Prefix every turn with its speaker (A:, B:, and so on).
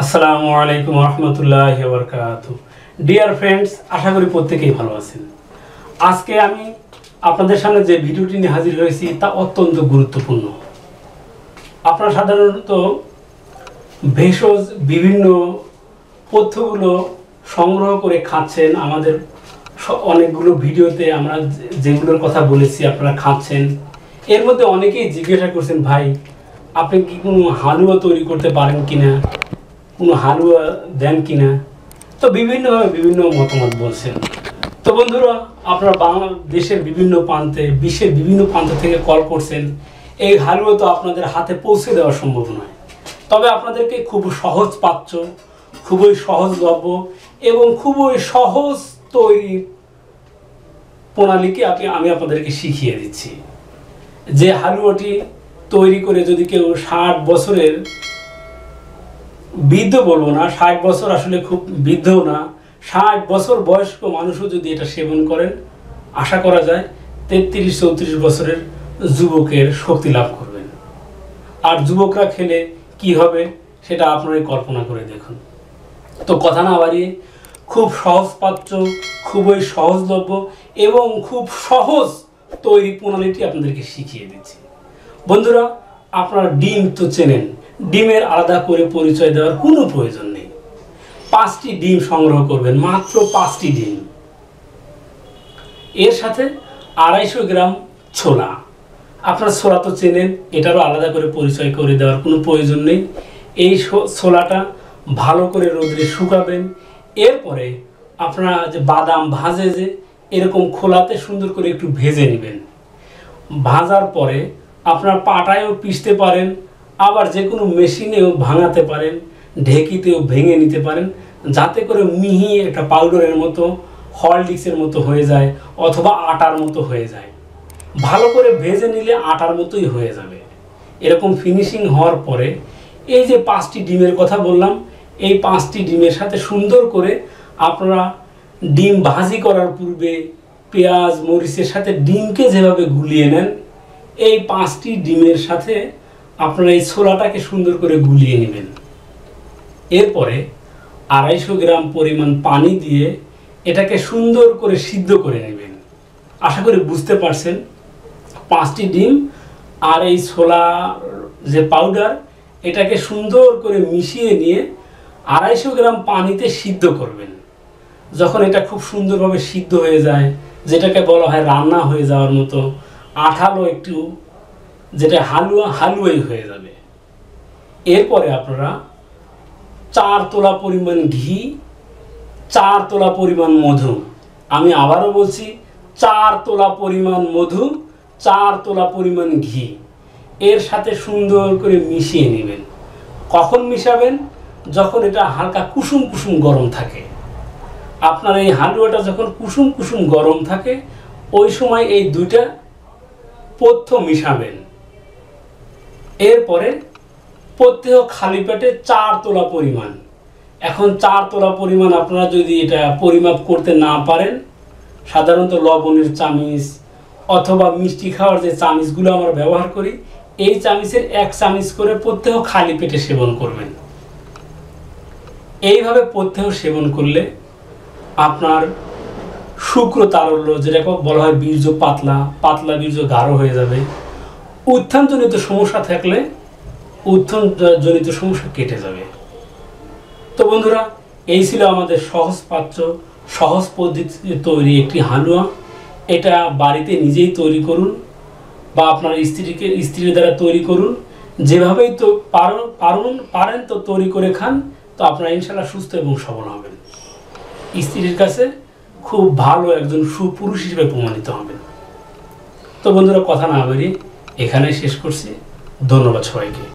A: আসসালামু আলাইকুম রহমতুল্লাহি ওয়া বারাকাতুহু। ডিয়ার ফ্রেন্ডস, আশা করি প্রত্যেকেই ভালো আছেন। আজকে আমি আপনাদের সামনে যে ভিডিওটি নিয়ে হাজির হয়েছি তা অত্যন্ত গুরুত্বপূর্ণ। আপনারা সাধারণত ভেষজ বিভিন্ন পথ্যগুলো সংগ্রহ করে খাচ্ছেন। আমাদের অনেকগুলো ভিডিওতে আমরা যেগুলোর কথা বলেছি আপনারা খাচ্ছেন। এর মধ্যে অনেকেই জিজ্ঞাসা করছেন, ভাই আপনি কি কোনো হালুয়া তৈরি করতে পারেন কিনা, কোনো হালুয়া দেন কিনা। তো বিভিন্নভাবে বিভিন্ন মতামত বলছেন। তো বন্ধুরা, আপনারা বাংলাদেশের বিভিন্ন প্রান্তে, বিশ্বের বিভিন্ন প্রান্ত থেকে কল করছেন। এই হালুয়া তো আপনাদের হাতে পৌঁছে দেওয়া সম্ভব নয়, তবে আপনাদেরকে খুব সহজ পাচ্য, খুবই সহজলভ্য এবং খুবই সহজ তৈরি প্রণালীকে আমি আপনাদেরকে শিখিয়ে দিচ্ছি। যে হালুয়াটি তৈরি করে যদি কেউ 60 বছরের বৃদ্ধ, বলবো না 60 বছর, আসলে খুব বৃদ্ধও না, 60 বছর বয়স্ক মানুষও যদি এটা সেবন করেন, আশা করা যায় 33-34 বছরের যুবকের শক্তি লাভ করবেন। আর যুবকরা খেলে কি হবে সেটা আপনারাই কল্পনা করে দেখুন। তো কথা না বাড়িয়ে খুব সহজ পাচ্য, খুবই সহজলভ্য এবং খুব সহজ তৈরি প্রণালীটি আপনাদেরকে শিখিয়ে দিচ্ছি। বন্ধুরা, আপনারা ডিম তো চেনেন, ডিমের আলাদা করে পরিচয় দেওয়ার কোনো প্রয়োজন নেই। 5টি ডিম সংগ্রহ করবেন, মাত্র 5টি ডিম। এর সাথে 250 গ্রাম ছোলা। আপনারা ছোলা তো চেনেন, এটারও আলাদা করে পরিচয় করে দেওয়ার কোনো প্রয়োজন নেই। এই ছোলাটা ভালো করে রোদে শুকাবেন। এরপরে আপনারা যে বাদাম ভাজে, যে এরকম খোলাতে সুন্দর করে একটু ভেজে নেবেন। ভাজার পরে আপনার পাটায়ও পিষতে পারেন, আবার যে কোনো মেশিনেও ভাঙাতে পারেন, ঢেকিতেও ভেঙে নিতে পারেন, যাতে করে মিহি একটা পাউডারের মতো, হরলিক্সের মতো হয়ে যায় অথবা আটার মতো হয়ে যায়। ভালো করে ভেজে নিলে আটার মতোই হয়ে যাবে। এরকম ফিনিশিং হওয়ার পরে এই যে 5টি ডিমের কথা বললাম, এই 5টি ডিমের সাথে সুন্দর করে আপনারা ডিম ভাজি করার পূর্বে পেঁয়াজ মরিচের সাথে ডিমকে যেভাবে গুলিয়ে নেন, এই 5টি ডিমের সাথে আপনারা এই ছোলাটাকে সুন্দর করে গুলিয়ে নেবেন। এরপরে 250 গ্রাম পরিমাণ পানি দিয়ে এটাকে সুন্দর করে সিদ্ধ করে নেবেন। আশা করি বুঝতে পারছেন। 5টি ডিম আর এই ছোলা যে পাউডার, এটাকে সুন্দর করে মিশিয়ে নিয়ে 250 গ্রাম পানিতে সিদ্ধ করবেন। যখন এটা খুব সুন্দরভাবে সিদ্ধ হয়ে যায়, যেটাকে বলা হয় রান্না হয়ে যাওয়ার মতো, আঠালো একটু, যেটা হালুয়াই হয়ে যাবে। এরপরে আপনারা 4 তোলা পরিমাণ ঘি, 4 তোলা পরিমাণ মধু, আমি আবারও বলছি 4 তোলা পরিমাণ মধু, 4 তোলা পরিমাণ ঘি এর সাথে সুন্দর করে মিশিয়ে নেবেন। কখন মিশাবেন? যখন এটা হালকা কুসুম কুসুম গরম থাকে। আপনার এই হালুয়াটা যখন কুসুম কুসুম গরম থাকে, ওই সময় এই দুইটা পথ্য মিশাবেন। এরপরে প্রত্যেক খালি পেটে 4 তোলা পরিমাণ। এখন 4 তোলা পরিমাণ আপনারা যদি এটা পরিমাপ করতে না পারেন, সাধারণত লবণের চামিচ অথবা মিষ্টি খাওয়ার যে চামিচগুলো আমরা ব্যবহার করি, এই চামিচের 1 চামিচ করে প্রত্যেক খালি পেটে সেবন করবেন। এইভাবে প্রত্যেক সেবন করলে আপনার শুক্র তারল্য, যেটাকে বলা হয় বীর্য পাতলা, পাতলা বীর্য গাঢ় হয়ে যাবে। উত্থানজনিত সমস্যা থাকলে উত্থানজনিত সমস্যা কেটে যাবে। তো বন্ধুরা, এই ছিল আমাদের সহজ পাচ্য, সহজ পদ্ধতিতে তৈরি একটি হালুয়া। এটা বাড়িতে নিজেই তৈরি করুন বা আপনার স্ত্রীর দ্বারা তৈরি করুন। যেভাবেই তো পারেন তো তৈরি করে খান, তো আপনারা ইনশাল্লাহ সুস্থ এবং সবল হবেন। স্ত্রীর কাছে খুব ভালো একজন সুপুরুষ হিসেবে প্রমাণিত হবেন। তো বন্ধুরা, কথা না বাড়িয়ে এখানে শেষ করছি। ধন্যবাদ সবাইকে।